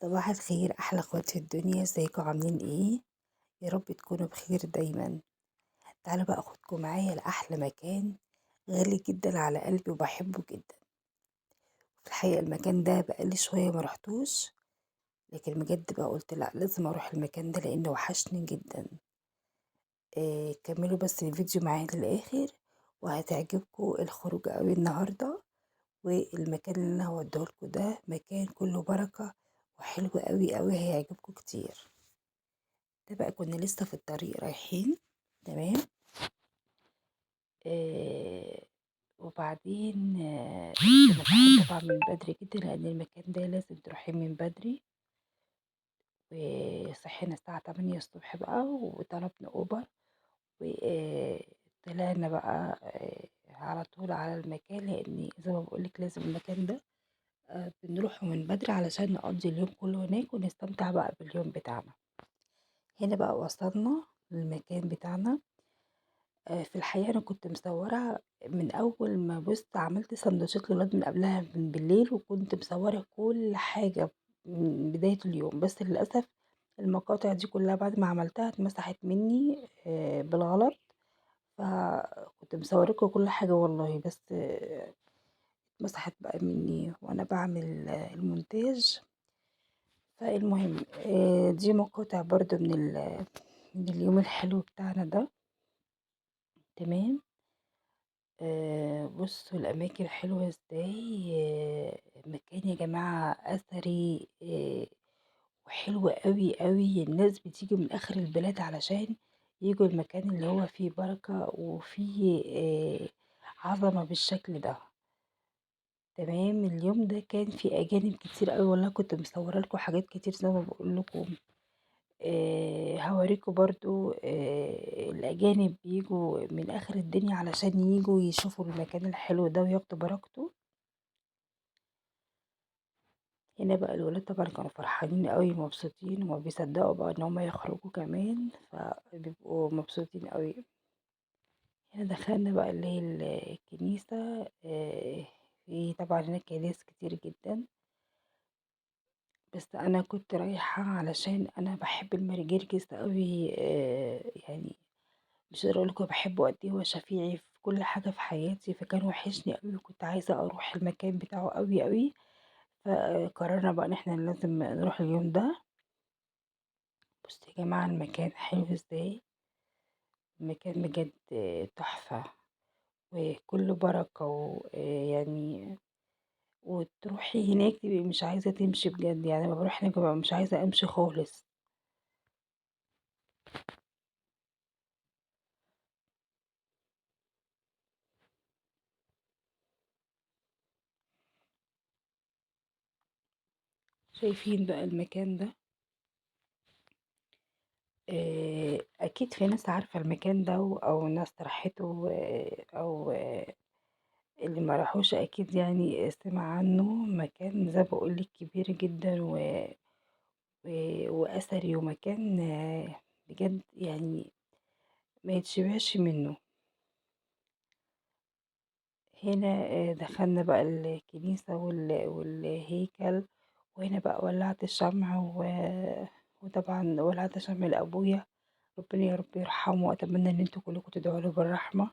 صباح الخير احلى اخوات في الدنيا، ازيكم عاملين ايه؟ يا رب تكونوا بخير دايما. تعالوا بقى اخدكم معايا لاحلى مكان غالي جدا على قلبي وبحبه جدا. في الحقيقه المكان ده بقالي شويه ما رحتوش، لكن بجد بقى قلت لا لازم اروح المكان ده لانه وحشني جدا. كملوا بس الفيديو معايا للاخر وهتعجبكم الخروج قوي النهارده. والمكان اللي انا هوديهولكوا ده مكان كله بركه وحلو قوي قوي، هيعجبكم كتير. ده بقى كنا لسه في الطريق رايحين. تمام. آه وبعدين كنا صاحيين طبعا من بدري جدا لأن المكان ده لازم تروحي من بدري. وصحينا الساعة 8 الصبح بقى وطلبنا أوبر. وطلعنا بقى على طول على المكان، لأن زي ما بقولك لازم المكان ده بنروحه من بدري علشان نقضي اليوم كله هناك ونستمتع بقى باليوم بتاعنا. هنا بقى وصلنا للمكان بتاعنا. في الحقيقة أنا كنت مصورة من أول ما عملت سندوتشات للولاد من قبلها من بالليل، وكنت مصورة كل حاجة من بداية اليوم، بس للأسف المقاطع دي كلها بعد ما عملتها اتمسحت مني بالغلط. فكنت مصوركوا كل حاجة والله، بس اتمسحت بقى مني وأنا بعمل المونتاج. فالمهم دي مقاطع برضو من اليوم الحلو بتاعنا ده. تمام. بصوا الأماكن حلوة ازاي. مكان يا جماعة أثري وحلو قوي قوي. الناس بتيجي من آخر البلاد علشان يجوا المكان اللي هو فيه بركة وفيه عظمة بالشكل ده. تمام. اليوم ده كان فيه أجانب كتير قوي والله، كنت مصورة لكم حاجات كتير زي ما بقول لكم. هوريكم برضو الأجانب بيجوا من آخر الدنيا علشان يجوا يشوفوا المكان الحلو ده وياخدوا بركته. هنا بقى الولاد طبعا كانوا فرحانين قوي مبسوطين وما بيصدقوا بقى ان هما يخرجوا كمان، فبيبقوا مبسوطين قوي. هنا دخلنا بقى اللي هي الكنيسة. في طبعا هناك كنايس كتير جدا، بس انا كنت رايحة علشان انا بحب المرجرجس قوي. يعني مش قادرة اقول لكم بحبه قد ايه، هو شفيعي في كل حاجة في حياتي، فكان وحشني قوي وكنت عايزة اروح المكان بتاعه قوي قوي. فقررنا بقى ان احنا لازم نروح اليوم ده. بصوا يا جماعة المكان حلو ازاي. المكان بجد تحفة وكله بركة ويعني وتروحي هناك تبقي مش عايزة تمشي بجد، يعني لما بروح هناك ببقى مش عايزة امشي خالص. شايفين بقى المكان ده. اكيد في ناس عارفة المكان ده او ناس راحته او اللي ما راحوش اكيد يعني سمع عنه. مكان زي ما بقولك كبير جدا واثري، ومكان بجد يعني ما يتشبعش منه. هنا دخلنا بقى الكنيسة والهيكل. وهنا بقى ولعت الشمع وطبعا ولعت شمع لأبويا، ربنا يا رب يرحمه، وأتمنى إن انتوا كلكم تدعوا له بالرحمة.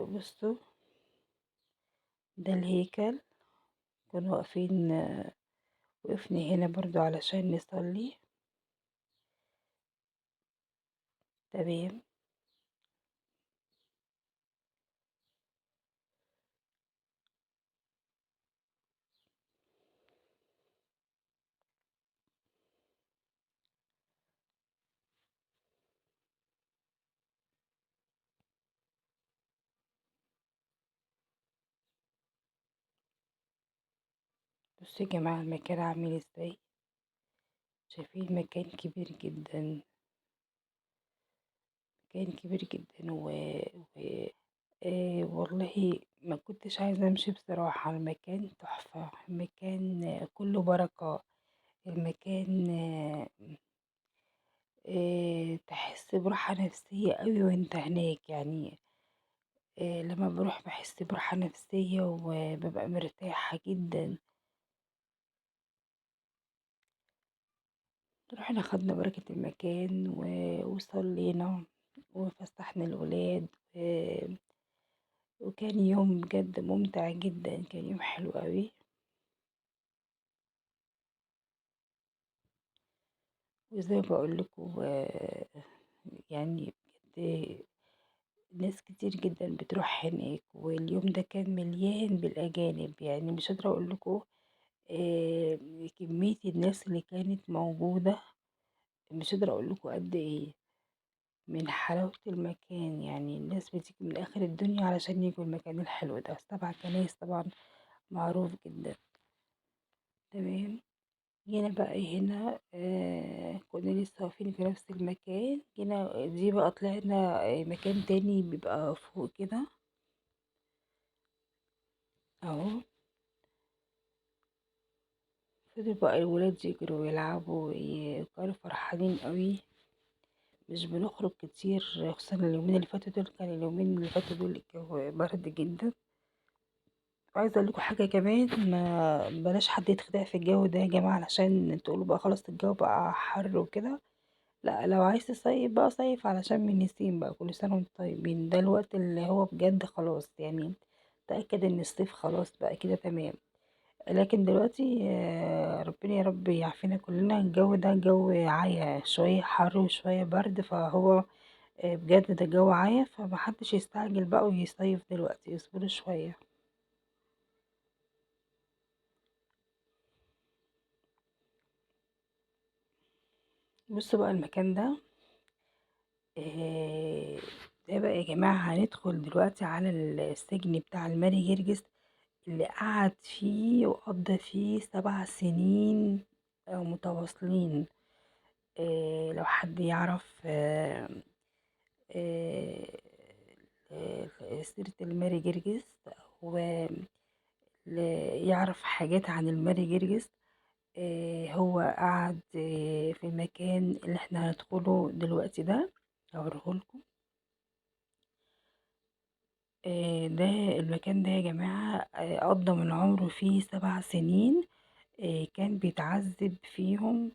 بصوا ده الهيكل. كنا واقفين وقفنا هنا برضو علشان نصلي. تمام. بصوا يا جماعة المكان عامل ازاي. شايفين مكان كبير جدا، مكان كبير جدا والله ما كنتش عايزة أمشي بصراحة. المكان تحفة، المكان كله بركة. المكان تحس براحة نفسية قوي وانت هناك يعني. لما بروح بحس براحة نفسية وببقى مرتاحة جدا. رُحنا خدنا بركة المكان وصلّينا وفسّحنا الولاد وكان يوم بجد ممتع جدًا، كان يوم حلو أوي. وزي ما باقول لكم يعني بجد ناس كتير جدًا بتروح هناك، واليوم ده كان مليان بالأجانب، يعني مش قادرة أقول لكم كمية الناس اللي كانت موجودة مش قادرة أقول لكم قد إيه، من حلاوة المكان، يعني الناس بتيجي من آخر الدنيا علشان ييجوا المكان الحلو ده، 7 كنايس طبعًا معروف جدًا. تمام. جينا بقى هنا كنا لسه واقفين في نفس المكان، جينا دي بقى طلعنا مكان تاني بيبقى فوق كده أهو. فضل بقى الولاد يجروا ويلعبوا وكانوا فرحانين أوي. مش بنخرج كتير خصوصًا اليومين اللي فاتوا دول، كان اليومين اللي فاتوا دول الجو برد جدًا. وعايزة أقول لكم حاجة كمان، ما بلاش حد يتخدع في الجو ده يا جماعة علشان تقولوا بقى خلاص الجو بقى حر وكده. لأ، لو عايز تصيف بقى صيف على شم النسيم بقى، كل سنة وانتم طيبين، ده الوقت اللي هو بجد خلاص يعني تأكد ان الصيف خلاص بقى كده تمام. لكن دلوقتي ربنا يا رب يعافينا كلنا، الجو ده جو عايا، شوية حر وشوية برد، فهو بجد ده جو عايا، فمحدش يستعجل بقى ويصيف دلوقتي، يصبروا شوية. بصوا بقى المكان ده آه، ده بقى يا جماعة هندخل دلوقتي على السجن بتاع الماري جرجس اللي قعد فيه وقضى فيه 7 سنين متواصلين. لو حد يعرف آه، سيرة الماري جرجس، ويعرف حاجات عن الماري جرجس. هو قعد في المكان اللي احنا هندخله دلوقتي ده، هوريهولكم. ده المكان ده يا جماعة قضى من عمره فيه 7 سنين. كان بيتعذب فيهم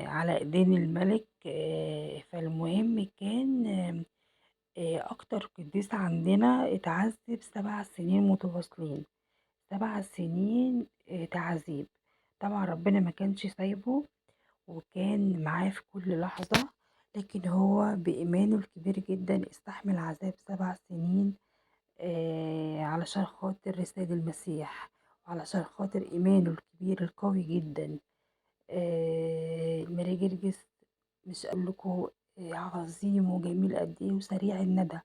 على ايدين الملك. فالمهم كان اكتر قديس عندنا اتعذب 7 سنين متواصلين، 7 سنين تعذيب. طبعا ربنا ما كانش سايبه وكان معاه في كل لحظة، لكن هو بإيمانه الكبير جدا استحمل عذاب 7 سنين علشان خاطر رسالة المسيح، وعلشان خاطر إيمانه الكبير القوي جدا. الماري جرجس مش قال لكم عظيم وجميل قد ايه، وسريع الندى.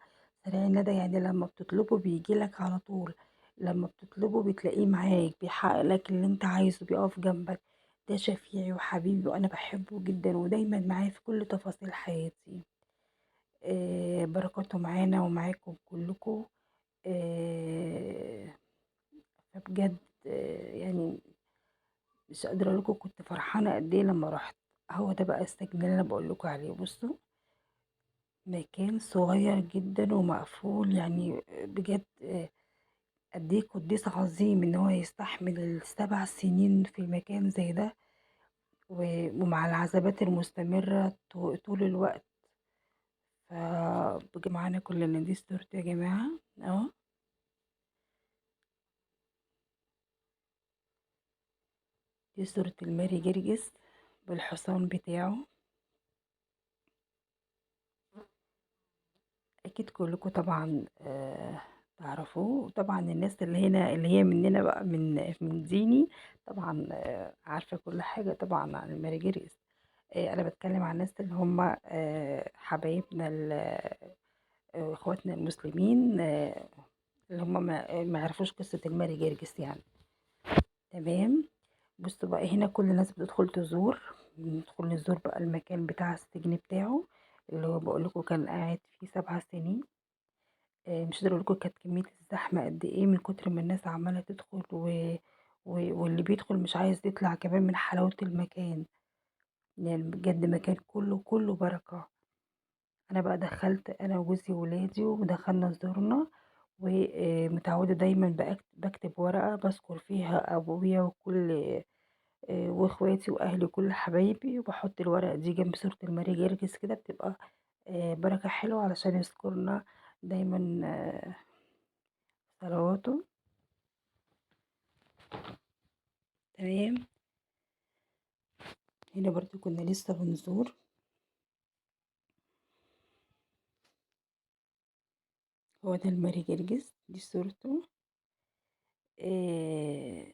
سريع الندى يعني لما بتطلبه بيجيلك على طول، لما بتطلبه بتلاقيه معاك بيحقق لك اللي انت عايزه، بيقف جنبك. ده شفيعي وحبيبي وانا بحبه جدا ودايما معايا في كل تفاصيل حياتي. بركاته معانا ومعاكم كلكم. آه، فبجد يعني مش قادرة أقول لكم كنت فرحانة قد إيه لما رُحت. هو ده بقى السجن اللي أنا باقول لكم عليه. بُصّوا، مكان صغير جدًا ومقفول، يعني بجد قد إيه قديس عظيم إن هو يستحمل ال7 سنين في مكان زي ده، ومع العذابات المستمرة طول الوقت. معانا كلنا، دي صورته يا جماعة أهو. دي صورة الماري جرجس بالحصان بتاعه. أكيد كلكم طبعًا تعرفوه، وطبعًا الناس اللي هنا اللي هي مننا بقى من ديني طبعًا عارفة كل حاجة طبعًا عن المراجيح. أنا باتكلم عن الناس اللي هم حبايبنا إخواتنا المسلمين اللي هم ما يعرفوش قصة الماري جرجس يعني. تمام. بصوا بقى هنا كل الناس بتدخل تزور، ندخل نزور بقى المكان بتاع السجن بتاعه اللي هو بقول لكم كان قاعد فيه 7 سنين. مش قادرة أقول لكم كانت كمية الزحمة قد إيه من كتر ما الناس عمالة تدخل واللي بيدخل مش عايز يطلع كمان من حلاوة المكان. يعني بجد مكان كله بركة. أنا بقى دخلت أنا وجوزي وولادي ودخلنا زورنا، ومتعودة دايما بكتب ورقة بذكر فيها أبويا وكل واخواتي واهلي وكل حبايبي، وبحط الورقة دي جنب صورة الماري جرجس كده، بتبقى بركة حلوة علشان يذكرنا دايما صلواته. تمام. هنا برضو كنا لسه بنزور، هو ده الماري جرجس، دي صورته. آه،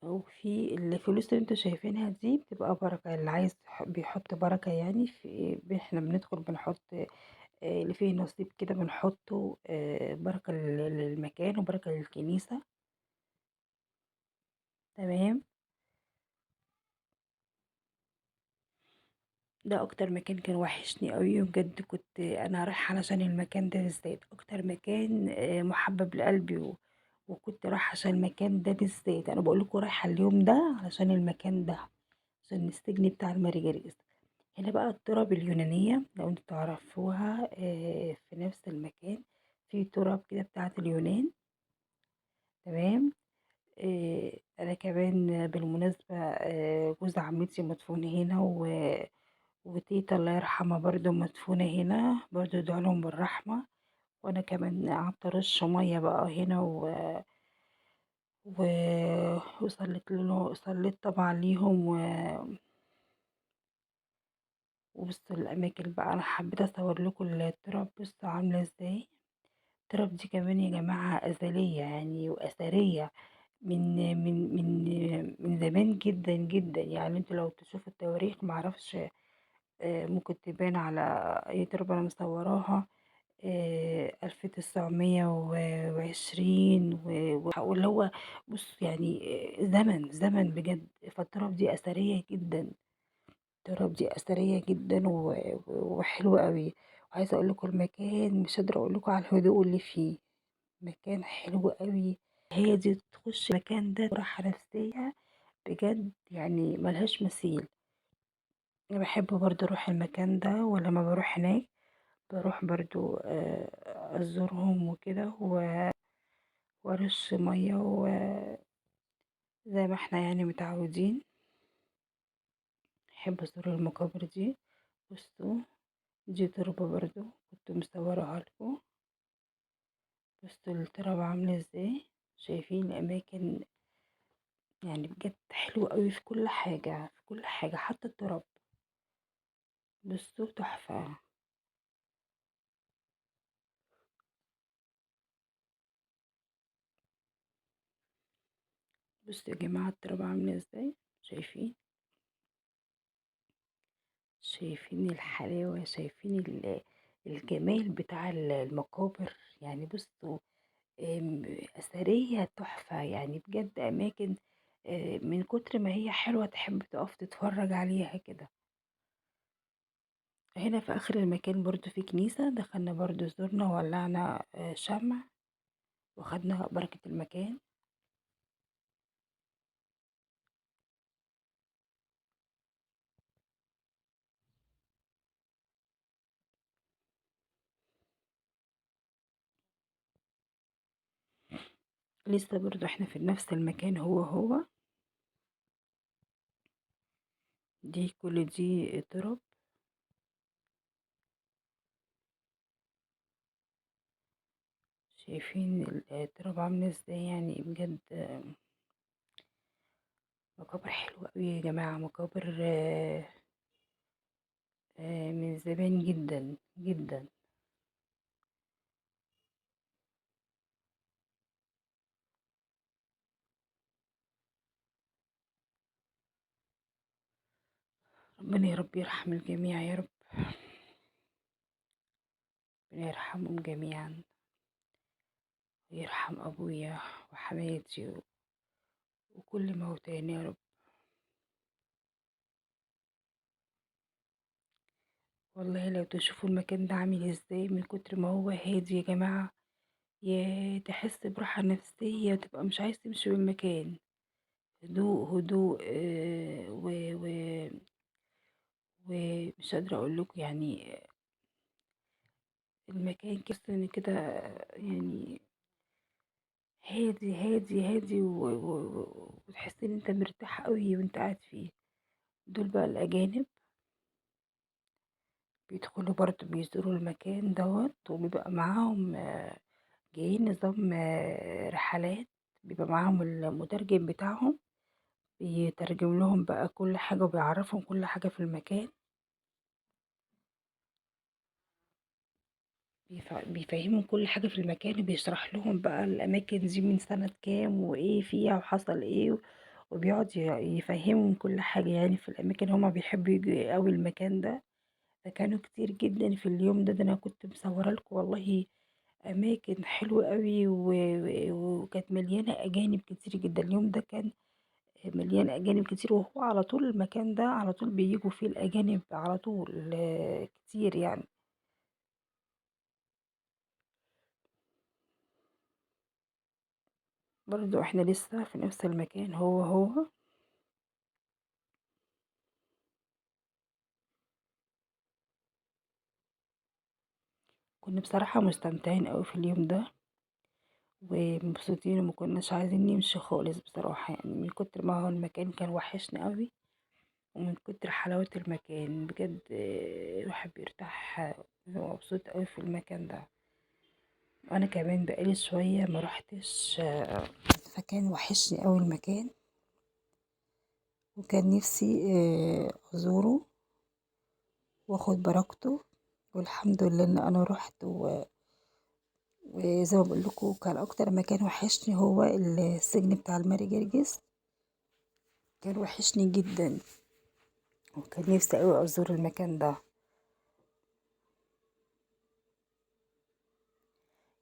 وفي الفلوس اللي انتوا شايفينها دي بتبقى بركة، اللي عايز بيحط بركة يعني في، احنا بندخل بنحط اللي فيه نصيب كده بنحطه بركة للمكان وبركة للكنيسة. تمام. ده اكتر مكان كان وحشني قوي، وبجد كنت انا رايحة علشان المكان ده بالذات، اكتر مكان محبب لقلبي وكنت رايحة عشان المكان ده بالذات. انا بقول لكم رايحة اليوم ده علشان المكان ده، عشان السجن بتاع الماري. هنا بقى التراب اليونانية لو انتوا تعرفوها، في نفس المكان في تراب كده بتاعة اليونان. تمام. انا كمان بالمناسبة جوز عمتي مدفون هنا وتيتا الله يرحمها برضو مدفونة هنا، برضو ادعوا لهم بالرحمة. وانا كمان قعدت ارش مية بقى هنا و... صليت طبعا ليهم وبصوا الاماكن بقى، انا حبيت اصور لكم التراب بصوا عامله ازاي. التراب دي كمان يا جماعه ازليه يعني واثريه، من زمان جدا جدا. يعني انتوا لو تشوفوا التواريخ معرفش ممكن تبان على اي تربة انا مصوراها 1920 واللي هو بص يعني زمن زمن بجد. فالتراب دي أثرية جدا، التراب دي أثرية جدا وحلوة قوي. وعايزة اقول لكم المكان مش قادرة اقول لكم على الهدوء اللي فيه، مكان حلو قوي. هي دي تخش المكان ده راحة نفسية بجد يعني ملهاش مثيل. انا بحب برضو اروح المكان ده، ولما بروح هناك بروح برضو ازورهم وكده وارش مية وزي ما احنا يعني متعودين. احب ازور المقابر دي. بصوا دي تربة برضو كنت مصورها لكم، بصوا التربة عاملة ازاي، شايفين الاماكن يعني بجد حلو قوي في كل حاجة، في كل حاجة حتى التراب بصوا تحفة. بصوا يا جماعة التراب عاملة ازاي، شايفين، شايفين الحلاوة، شايفين الجمال بتاع المقابر. يعني بصوا أثرية تحفة يعني بجد، أماكن من كتر ما هي حلوة تحب تقف تتفرج عليها كده. هنا في آخر المكان برضو في كنيسة، دخلنا برضو زرنا وولعنا شمع وخدنا بركة المكان. لسه برضو احنا في نفس المكان هو. دي كل دي تراب، شايفين التراب عاملة ازاي يعني بجد مقابر حلوة قوي يا جماعة، مقابر من زمان جدا جدا. ربنا يا رب يرحم الجميع يا رب، ربنا يرحمهم جميعا ويرحم أبويا وحماتي وكل موتانا يا رب. والله لو تشوفوا المكان ده عامل ازاي من كتر ما هو هادي يا جماعة، يا تحس براحة نفسية تبقى مش عايز تمشي من المكان. هدوء هدوء ومش قادرة اقول لكم يعني المكان كده يعني هادي هادي هادي وتحس إن أنت مرتاح أوي وأنت قاعد فيه. دول بقى الأجانب بيدخلوا برضه بيزوروا المكان دوت، وبيبقى معاهم جايين نظام رحلات، بيبقى معاهم المترجم بتاعهم، بيترجم لهم بقى كل حاجة وبيعرفهم كل حاجة في المكان، بيفهمهم كل حاجة في المكان، وبيشرح لهم بقى الأماكن دي من سنة كام وإيه فيها وحصل إيه، وبيقعد يفهمهم كل حاجة يعني في الأماكن. هما بيحبوا يجوا أوي المكان ده. فكانوا كتير جدا في اليوم ده أنا كنت مصورة لكم والله أماكن حلوة أوي وكانت مليانة أجانب كتير جدا. اليوم ده كان مليان أجانب كتير، وهو على طول المكان ده على طول بيجوا فيه الأجانب على طول كتير يعني. برضو احنا لسه في نفس المكان هو. كنا بصراحة مستمتعين أوي في اليوم ده ومبسوطين، وما كناش عايزين نمشي خالص بصراحة، يعني من كتر ما هو المكان كان وحشنا أوي، ومن كتر حلاوة المكان بجد الواحد بيرتاح، بيبقى مبسوط أوي في المكان ده. أنا كمان بقالي شوية ما روحتش فكان وحشني أوي المكان، وكان نفسي أزوره واخد بركته. والحمد لله ان انا رحت وزي ما بقول لكم كان اكتر مكان وحشني هو السجن بتاع الماري جرجس. كان وحشني جدا، وكان نفسي قوي ازور المكان ده.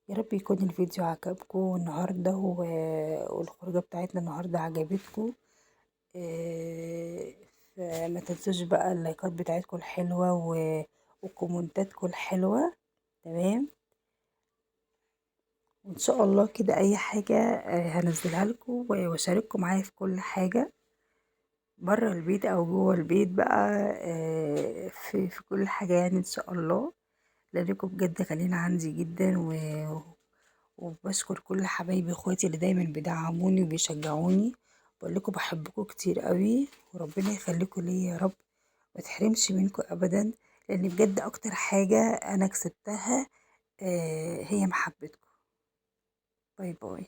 يا رب يكون الفيديو عجبكم النهارده والخروجه بتاعتنا النهارده عجبتكم. آه، فما تنسوش بقى اللايكات بتاعتكم الحلوه وكومنتاتكم الحلوه. تمام. وان شاء الله كده اي حاجة هنزلها لكم واشارككم معايا في كل حاجة بره البيت او جوه البيت بقى، في كل حاجة يعني ان شاء الله. لانكم بجد غاليين عندي جدا وبشكر كل حبايبي اخواتي اللي دايما بيدعموني وبيشجعوني. بقول لكم بحبكم كتير قوي، وربنا يخليكم ليا يا رب، ما تحرمش منكم ابدا. لان بجد اكتر حاجة انا كسبتها هي محبتكم. باي باي.